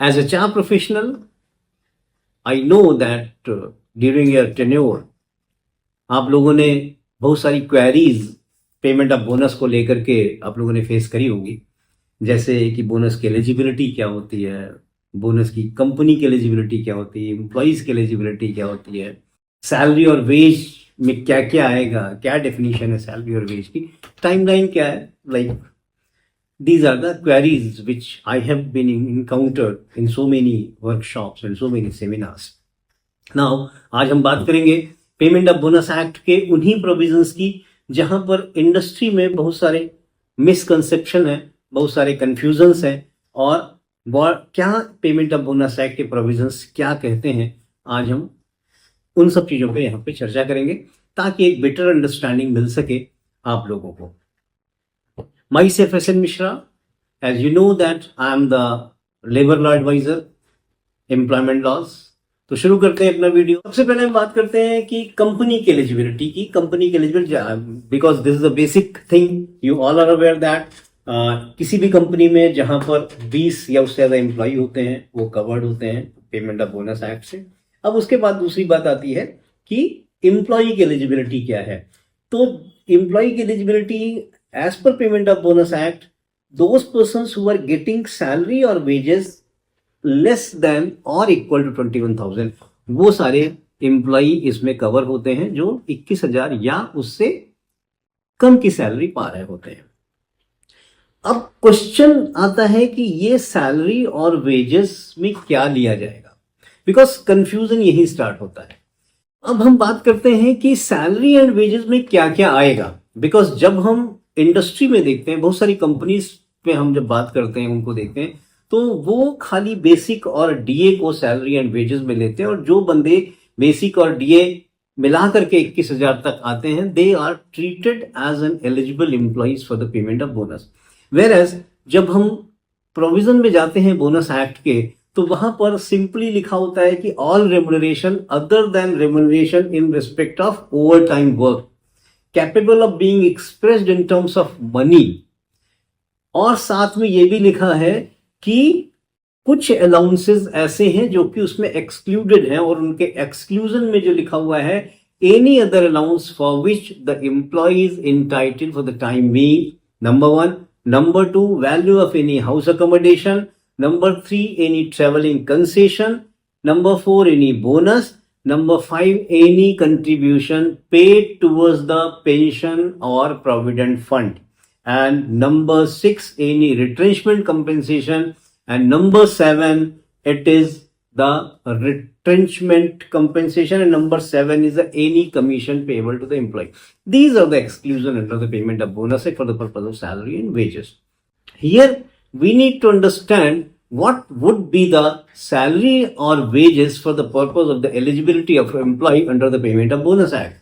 As a HR professional, I know that during your tenure, आप लोगों ने बहुत सारी क्वेरीज पेमेंट ऑफ बोनस को लेकर के आप लोगों ने फेस करी होंगी, जैसे कि बोनस की एलिजिबिलिटी क्या होती है, बोनस की कंपनी की एलिजिबिलिटी क्या होती है, एम्प्लॉइज की एलिजिबिलिटी क्या होती है, सैलरी और वेज में क्या क्या आएगा, क्या डेफिनेशन है सैलरी और वेज की, टाइमलाइन क्या है, like these are the queries which I have been encountered in so many workshops and so many seminars. Now, आज हम बात करेंगे पेमेंट ऑफ बोनस एक्ट के उन्हीं प्रोविजंस की जहां पर इंडस्ट्री में बहुत सारे मिसकंसेप्शन है, बहुत सारे कंफ्यूजन्स हैं, और क्या पेमेंट ऑफ बोनस एक्ट के प्रोविजंस क्या कहते हैं। आज हम उन सब चीज़ों पे यहाँ पे चर्चा करेंगे ताकि एक बेटर अंडरस्टैंडिंग मिल सके आप लोगों को। Myself SN Mishra, as you know that I am the labor law advisor, employment laws। तो शुरू करते हैं अपना वीडियो। सबसे पहले हम बात करते हैं कि कंपनी की एलिजिबिलिटी की। कंपनी की eligibility, because this is the basic thing, you all are aware that किसी भी कंपनी में जहां पर 20 या उससे ज्यादा एम्प्लॉय होते हैं वो कवर्ड होते हैं पेमेंट ऑफ बोनस एक्ट से। अब उसके बाद दूसरी बात आती है कि एम्प्लॉय की एलिजिबिलिटी क्या है। तो एम्प्लॉय की eligibility as per payment of bonus act, those persons who are getting salary or wages less than or equal to 21,000, वो सारे एम्प्लॉई इसमें कवर होते हैं जो 21,000 या उससे कम की सैलरी पा रहे होते हैं। अब क्वेश्चन आता है कि ये सैलरी और वेजेस में क्या लिया जाएगा, बिकॉज कंफ्यूजन यही स्टार्ट होता है। अब हम बात करते हैं कि सैलरी एंड वेजेस में क्या क्या आएगा, बिकॉज जब हम इंडस्ट्री में देखते हैं, बहुत सारी कंपनीज पे हम जब बात करते हैं उनको देखते हैं, तो वो खाली बेसिक और डीए को सैलरी एंड वेजेस में लेते हैं, और जो बंदे बेसिक और डीए मिला करके 21,000 तक आते हैं, they are treated as an eligible employees for the payment of bonus. Whereas जब हम प्रोविजन में जाते हैं बोनस एक्ट के, तो वहां पर सिंपली लिखा होता है कि all remuneration other than remuneration in respect of over time work capable of being expressed in terms of money, और साथ में ये भी लिखा है कि कुछ अलाउंसेस ऐसे हैं जो कि उसमें एक्सक्लूडेड हैं, और उनके एक्सक्लूजन में जो लिखा हुआ है any other allowance for which the employee is entitled for the time being, number 1, number 2 value of any house accommodation, number 3 any travelling concession, number 4 any bonus, Number 5, any contribution paid towards the pension or provident fund. And number 6, any retrenchment compensation. And number 7, it is the retrenchment compensation. And number 7 is any commission payable to the employee. These are the exclusion under the payment of bonus for the purpose of salary and wages. Here, we need to understand what would be the salary or wages for the purpose of the eligibility of employee under the payment of bonus act,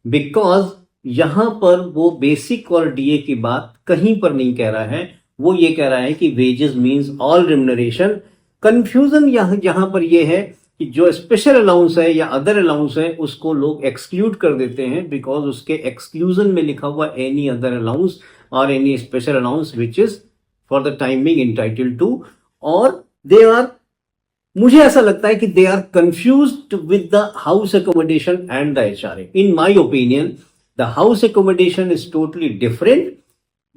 because यहां पर वो basic और DA की बात कहीं पर नहीं कह रहा है, वो ये कह रहा है कि wages means all remuneration. Confusion यहां पर ये है कि जो स्पेशल अलाउंस है या अदर अलाउंस है उसको लोग एक्सक्लूड कर देते हैं, बिकॉज उसके एक्सक्लूजन में लिखा हुआ एनी अदर अलाउंस और any special allowance which is for the time being entitled to, और दे आर, मुझे ऐसा लगता है कि they are confused with the house accommodation and the HRA. In my opinion the house accommodation is totally different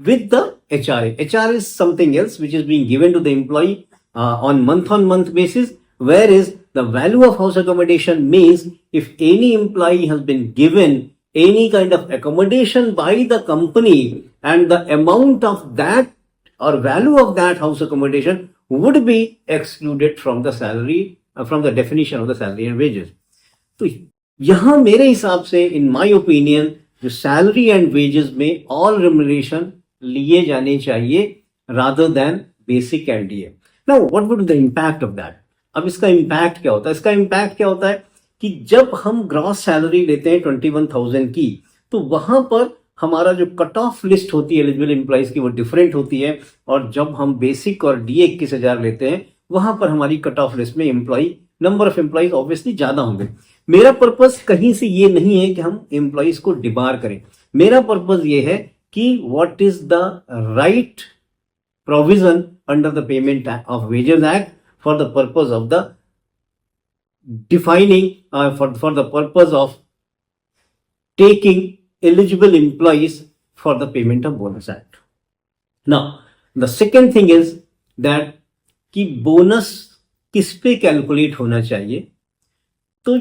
with the HRA. HRA is something else which is being given to the employee on month basis, whereas the value of house accommodation means if any employee has been given any kind of accommodation by the company and the amount of that or value of that house accommodation would be excluded from the salary, from the definition of the salary and wages. तो यहां मेरे हिसाब से in my opinion जो salary and wages में all remuneration लिए जाने चाहिए rather than basic and DA. Now what would be the impact of that? अब इसका impact क्या होता है? इसका impact क्या होता है कि जब हम ग्रॉस सैलरी लेते हैं 21,000 की, तो वहां पर हमारा जो कट ऑफ लिस्ट होती है एलिजिबल एम्प्लॉइज की वो डिफरेंट होती है, और जब हम बेसिक और डीए 21,000 लेते हैं वहां पर हमारी कट ऑफ लिस्ट में employee number of employees obviously ज्यादा होंगे। मेरा पर्पज कहीं से ये नहीं है कि हम एम्प्लॉइज को डिबार करें, मेरा पर्पज ये है कि what is the right provision under the payment of wages act for the purpose of the defining, for the purpose of taking eligible employees for the payment of bonus act. Now the second thing is that कि bonus किस पे calculate होना चाहिए. तो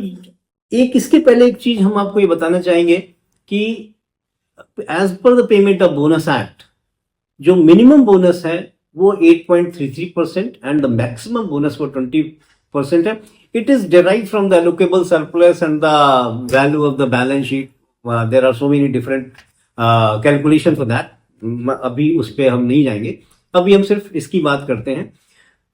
एक इसके पहले एक चीज हम आपको ये बताना चाहेंगे कि as per the payment of bonus act जो मिनिमम बोनस है वो 8.33% एंड द मैक्सिमम बोनस वो 20% है. It is derive from the allocable surplus and the value of the balance sheet. There are so many different calculation for that. अभी उस पर हम नहीं जाएंगे, अभी हम सिर्फ इसकी बात करते हैं.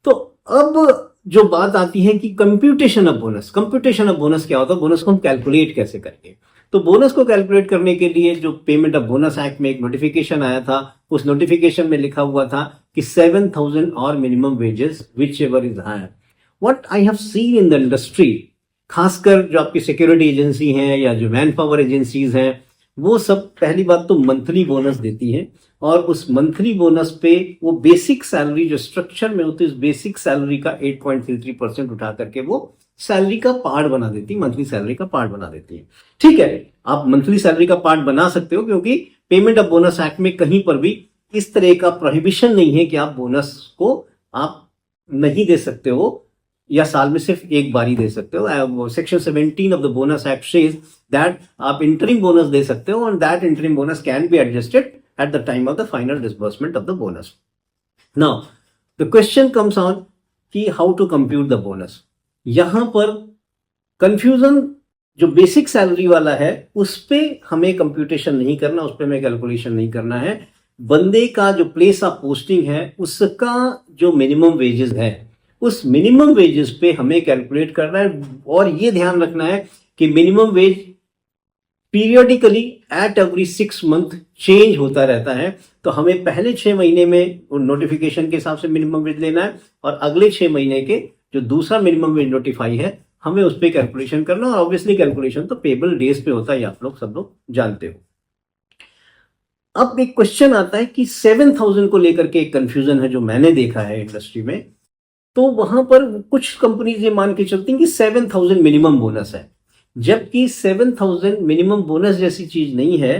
तो अब जो बात आती है कि computation of bonus. Computation of bonus क्या होता है, बोनस को हम कैलकुलेट कैसे करेंगे. तो बोनस को कैलकुलेट करने के लिए जो पेमेंट ऑफ बोनस एक्ट में एक नोटिफिकेशन आया था, उस नोटिफिकेशन में लिखा हुआ था कि 7,000 और minimum wages whichever is higher. What I have seen in the industry, खासकर जो आपकी सिक्योरिटी एजेंसी हैं या जो मैन पावर एजेंसीज हैं, वो सब पहली बात तो मंथली बोनस देती हैं और उस मंथली बोनस पे वो बेसिक सैलरी जो स्ट्रक्चर में होती है उस बेसिक सैलरी का 8.33% उठा करके वो सैलरी का पार्ट बना देती है, मंथली सैलरी का पार्ट बना देती है. ठीक है, आप मंथली सैलरी का पार्ट बना सकते हो क्योंकि पेमेंट ऑफ बोनस एक्ट में कहीं पर भी इस तरह का प्रोहिबिशन नहीं है कि आप बोनस को आप नहीं दे सकते हो या साल में सिर्फ एक बार ही दे सकते हो. Section 17 of the bonus act says that आप इंटरिम बोनस दे सकते हो and that interim bonus can be adjusted at the time of the final disbursement of the bonus. Now, the question comes on कि how to compute the bonus. यहां पर confusion जो basic salary वाला है उस पे हमें कंप्यूटेशन नहीं करना, उस पे हमें कैलकुलेशन नहीं करना है. बंदे का जो प्लेस ऑफ पोस्टिंग है उसका जो मिनिमम वेजेस है उस मिनिमम वेजेस पे हमें कैलकुलेट करना है. और ये ध्यान रखना है कि minimum wage periodically at every 6 month change होता रहता है. तो हमें पहले 6 महीने में नोटिफिकेशन के हिसाब से मिनिमम वेज लेना है और अगले 6 महीने के जो दूसरा मिनिमम वेज नोटिफाई है हमें उस पर कैलकुलेशन करना. और ऑब्वियसली कैलकुलेशन तो पेबल डेज पे होता है, आप लोग सब लोग जानते हो. अब एक क्वेश्चन आता है कि 7,000 को लेकर के एक कंफ्यूजन है जो मैंने देखा है इंडस्ट्री में. तो वहां पर कुछ कंपनीज ये मान के चलती हैं कि 7,000 मिनिमम बोनस है, जबकि 7,000 मिनिमम बोनस जैसी चीज नहीं है.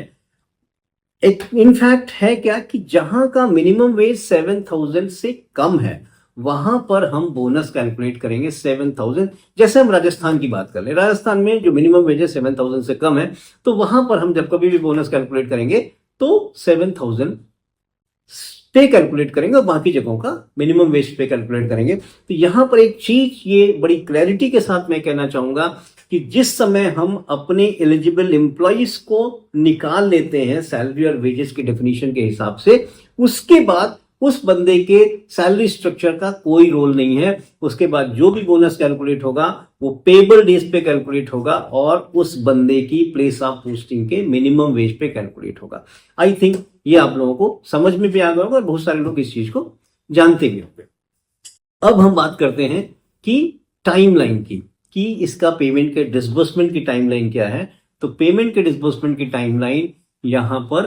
इनफैक्ट है क्या कि जहां का मिनिमम वेज 7,000 से कम है वहां पर हम बोनस कैलकुलेट करेंगे 7,000. जैसे हम राजस्थान की बात कर ले, राजस्थान में जो मिनिमम वेज है 7,000 से कम है, तो वहां पर हम जब कभी भी बोनस कैलकुलेट करेंगे तो 7,000 पे कैलकुलेट करेंगे और बाकी जगहों का मिनिमम वेज पे कैलकुलेट करेंगे. तो यहां पर एक चीज ये बड़ी क्लैरिटी के साथ मैं कहना चाहूंगा कि जिस समय हम अपने एलिजिबल एम्प्लॉइज को निकाल लेते हैं सैलरी और वेजेस के डेफिनेशन के हिसाब से, उसके बाद उस बंदे के सैलरी स्ट्रक्चर का कोई रोल नहीं है. उसके बाद जो भी बोनस कैलकुलेट होगा वो पेबल डेज पे कैलकुलेट होगा और उस बंदे की प्लेस ऑफ पोस्टिंग के मिनिमम वेज पे कैलकुलेट होगा. आई थिंक ये आप लोगों को समझ में भी आ गया होगा और बहुत सारे लोग इस चीज को जानते भी होंगे. अब हम बात करते हैं कि टाइमलाइन की, कि इसका पेमेंट के डिसबर्समेंट की टाइमलाइन क्या है. तो पेमेंट के डिसबर्समेंट की टाइमलाइन यहां पर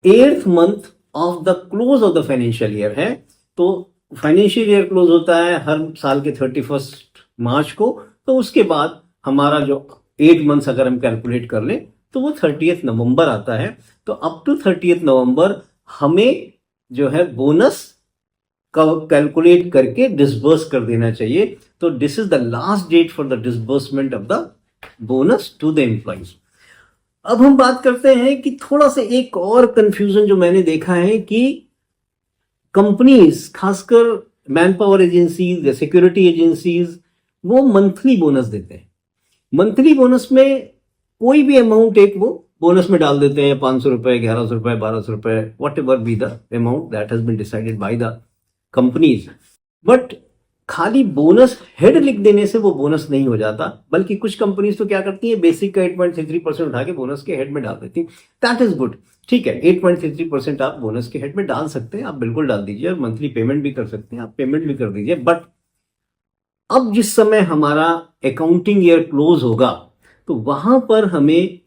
8th month of the close of the financial year है. तो फाइनेंशियल ईयर क्लोज होता है हर साल के 31 मार्च को. तो उसके बाद हमारा जो 8 मंथ्स अगर हम कैलकुलेट कर लें तो वो 30th नवंबर आता है. तो अप टू 30th नवंबर हमें जो है बोनस कैलकुलेट करके डिसबर्स कर देना चाहिए. तो this is the last date for the disbursement of the bonus to the employees. अब हम बात करते हैं कि थोड़ा सा एक और कंफ्यूजन जो मैंने देखा है कि कंपनीज, खासकर मैन पावर एजेंसीज या सिक्योरिटी एजेंसीज, वो मंथली बोनस देते हैं. मंथली बोनस में कोई भी अमाउंट एक वो बोनस में डाल देते हैं, 500 रुपए, 1100 रुपए, 1200 रुपए, whatever be the amount that has been decided by the companies. But खाली बोनस हेड लिख देने से वो बोनस नहीं हो जाता, बल्कि कुछ कंपनीज तो क्या करती है, बेसिक का 8.33% उठा के बोनस के हेड में डाल देती. दैट इज गुड, ठीक है. 8.33% आप बोनस के हेड में डाल सकते हैं, आप बिल्कुल डाल दीजिए. और मंथली पेमेंट भी कर सकते हैं, आप पेमेंट भी कर दीजिए. बट अब जिस समय हमारा अकाउंटिंग ईयर क्लोज होगा तो वहां पर हमें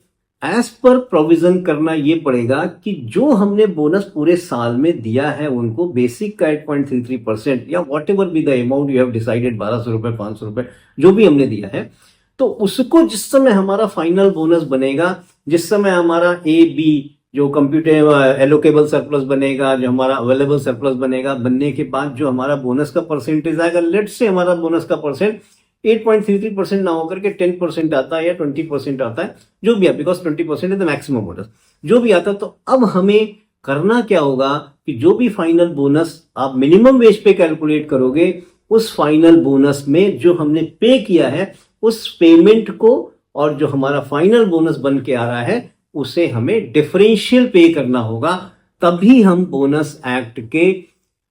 एज पर प्रोविजन करना ये पड़ेगा कि जो हमने बोनस पूरे साल में दिया है उनको बेसिक का 8.33% या what ever be the amount you have decided, 1200 रुपए, 500 रुपए, जो भी हमने दिया है, तो उसको जिस समय हमारा फाइनल बोनस बनेगा, जिस समय हमारा ए बी जो कंप्यूटर एलोकेबल सरप्लस बनेगा, जो हमारा अवेलेबल सरप्लस बनेगा, बनने के बाद जो हमारा बोनस का परसेंटेज आएगा, लेट से हमारा बोनस का परसेंट 8.33% ना होकर के 10% आता है या 20% आता है, जो भी है, because 20% is the maximum bonus, जो भी आता है। तो अब हमें करना क्या होगा कि जो भी फाइनल बोनस आप मिनिमम वेज पे कैलकुलेट करोगे, उस फाइनल बोनस में जो हमने पे किया है उस पेमेंट को और जो हमारा फाइनल बोनस बन के आ रहा है उसे हमें डिफरेंशियल पे करना होगा, तभी हम बोनस एक्ट के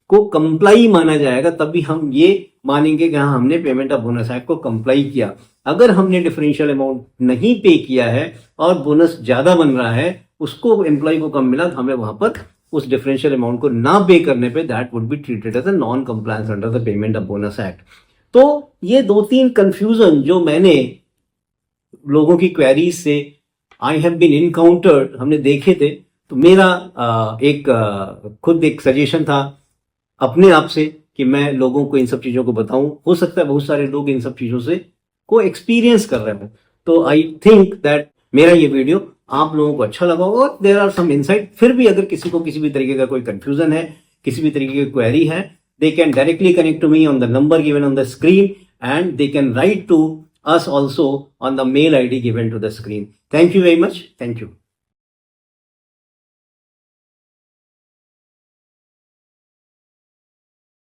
को कंप्लाई माना जाएगा, तभी हम ये मानेंगे कि हाँ हमने पेमेंट ऑफ बोनस एक्ट को कंप्लाई किया। अगर हमने डिफरेंशियल अमाउंट नहीं पे किया है और बोनस ज्यादा बन रहा है, उसको एम्प्लॉय को कम मिला, तो हमें वहां पर उस डिफरेंशियल अमाउंट को ना पे करने पे that would be treated as a non compliance under the payment of bonus act. तो ये 2-3 कंफ्यूजन जो मैंने लोगों की क्वेरीज से आई हैव बीन इनकाउंटर्ड, हमने देखे थे, तो मेरा खुद एक सजेशन था अपने आप से कि मैं लोगों को इन सब चीजों को बताऊं। हो सकता है बहुत सारे लोग इन सब चीजों से को एक्सपीरियंस कर रहे हो, तो आई थिंक दैट मेरा ये वीडियो आप लोगों को अच्छा लगा होगा और देयर आर सम इनसाइट। फिर भी अगर किसी को किसी भी तरीके का कोई कंफ्यूजन है, किसी भी तरीके की क्वेरी है, they can directly connect to me on the number given on the screen, and they can write to us also on the mail ID given to the screen. Thank you very much. Thank you.